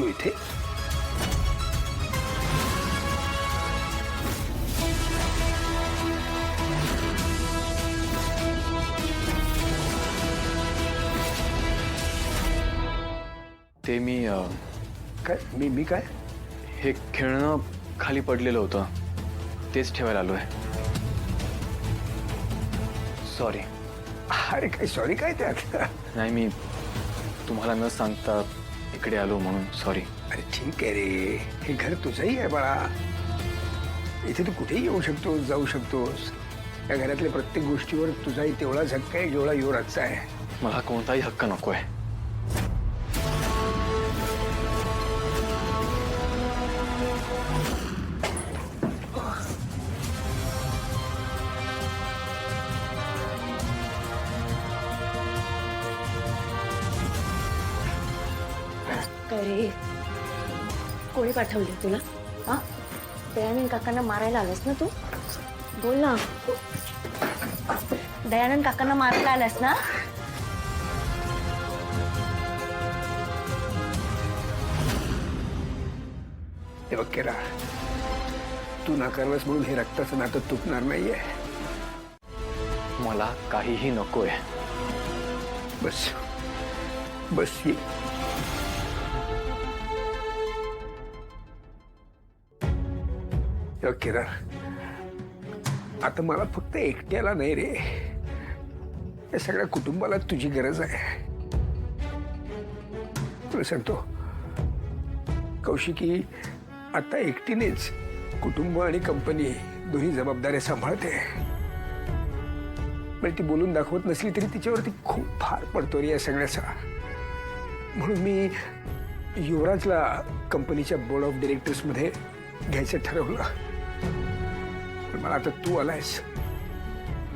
इथे? ते मी काय मी काय? हे खेळणं खाली पडलेलं होतं, तेच ठेवायला आलोय. सॉरी. अरे काय सॉरी काय त्यात? नाही, मी तुम्हाला न सांगता इकडे आलो म्हणून सॉरी. अरे ठीक आहे रे, हे घर तुझंही आहे बाळा. इथे तू कुठेही येऊ शकतोस, जाऊ शकतोस. या घरातल्या प्रत्येक गोष्टीवर तुझाही तेवढाच हक्क आहे जेवढा युवराजचा आहे. मला कोणताही हक्क नकोय. अरे कोणी पाठवली तुला? हा, दयानंद काकांना मारायला आलास ना तू? बोल ना. दयानंद काकांना मारायला आलास ना? हे बघ केरा, तू नाकारलास म्हणून हे रक्ताचं नातं तुटणार नाहीये. मला काहीही नकोय. बस बस ये. केरा, आता मला फक्त एकट्याला नाही रे, या सगळ्या कुटुंबाला तुझी गरज आहे. तुला सांगतो कौशिकी आता एकटीनेच कुटुंब आणि कंपनी दोन्ही जबाबदाऱ्या सांभाळते. पण ती बोलून दाखवत नसली तरी तिच्यावरती खूप भार पडतो रे या सगळ्याचा. म्हणून मी युवराजला कंपनीच्या बोर्ड ऑफ डिरेक्टर्स मध्ये घ्यायचं ठरवलं. पण मला आता तू आलायस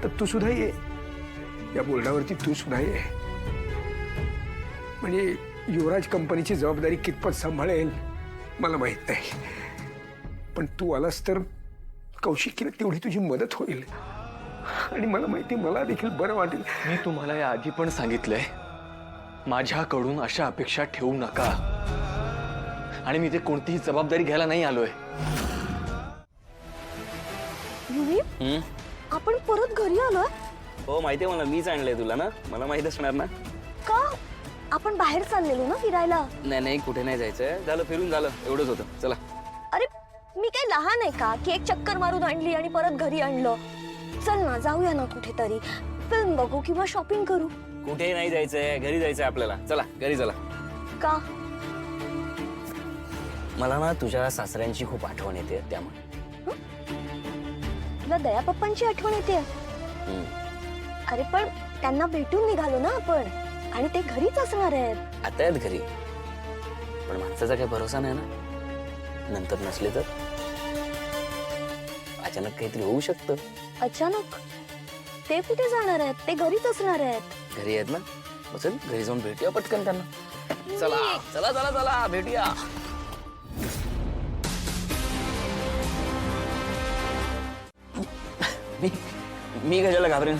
तर तू सुद्धा ये, या बोर्डावरती तू सुद्धा ये. म्हणजे युवराज कंपनीची जबाबदारी कितपत सांभाळेल मला माहित नाही, पण तू आलास तर कौशिकीला तेवढी तुझी मदत होईल. आणि मला माहिती, मला देखील बरं वाटेल. मी तुम्हाला या आधी पण सांगितलंय, माझ्याकडून अशा अपेक्षा ठेवू नका. आणि मी ते कोणतीही जबाबदारी घ्यायला नाही आलोय. आपण परत घरी आलोय? हो माहितीये मला, मीच आणलंय तुला ना, मला माहित असणार ना. का? आपण बाहेर चाललेलो ना फिरायला. नाही नाही, कुठे नाही जायचंय, झालं फिरून झालं, एवढंच होतं. चला. अरे मी काय लहान आहे का की एक चक्कर मारून आणली आणि परत घरी आणलं? चल ना, जाऊया ना कुठेतरी, फिल्म बघू किंवा शॉपिंग करू. कुठेही नाही जायचंय, घरी जायचंय आपल्याला. चला घरी चला. का? मला ना तुझ्या सासऱ्यांची खूप आठवण येते, त्यामुळे. तुला दया पप्पांची आठवण येते? अरे पण त्यांना भेटून निघालो ना आपण, आणि ते घरीच असणार आहेत. आता आहेत घरी, पण माणसाचा काही भरोसा नाही ना, नंतर नसले तर अचानक काहीतरी होऊ शकतं. अचानक? ते कुठे जाणार आहेत? ते घरीच असणार आहेत. घरी आहेत ना, मग चल घरी जाऊन भेटूया पटकन त्यांना. चला चला चला चला भेटूया. मी कशाला घाबरेन?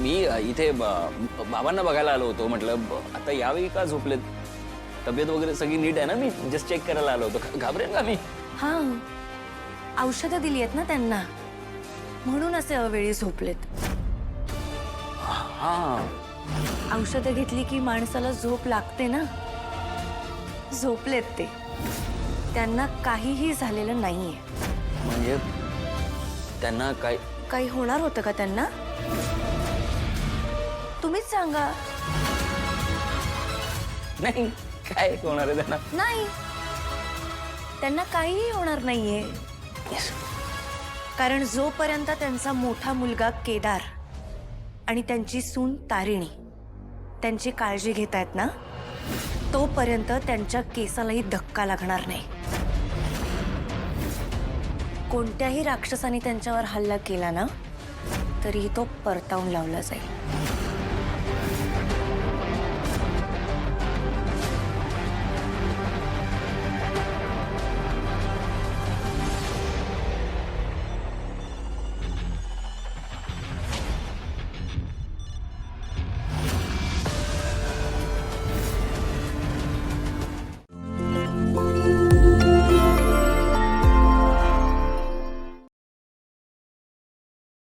मी इथे बाबांना बघायला आलो होतो. म्हटलं आता यावेळी का झोपलेत, तब्येत वगैरे सगळी नीट आहे ना? मी जस्ट चेक करायला आलो होतो. घाबरेन का मी? हा, औषधं दिली आहेत ना त्यांना, म्हणून असे अवेळी झोपलेत. हा, औषधं घेतली की माणसाला झोप लागते ना. झोपलेत ते, त्यांना काहीही झालेलं नाहीये. म्हणजे त्यांना काय काही होणार होतं का त्यांना? तुम्हीच सांगा. नाही, काय होणार आहे त्यांना? नाही, त्यांना काहीही होणार नाहीये. कारण जोपर्यंत त्यांचा मोठा मुलगा केदार आणि त्यांची सून तारिणी त्यांची काळजी घेत आहेत ना, तोपर्यंत त्यांच्या केसालाही धक्का लागणार नाही. कोणत्याही राक्षसाने त्यांच्यावर हल्ला केला ना, तरी तो परतावून लावला जाईल.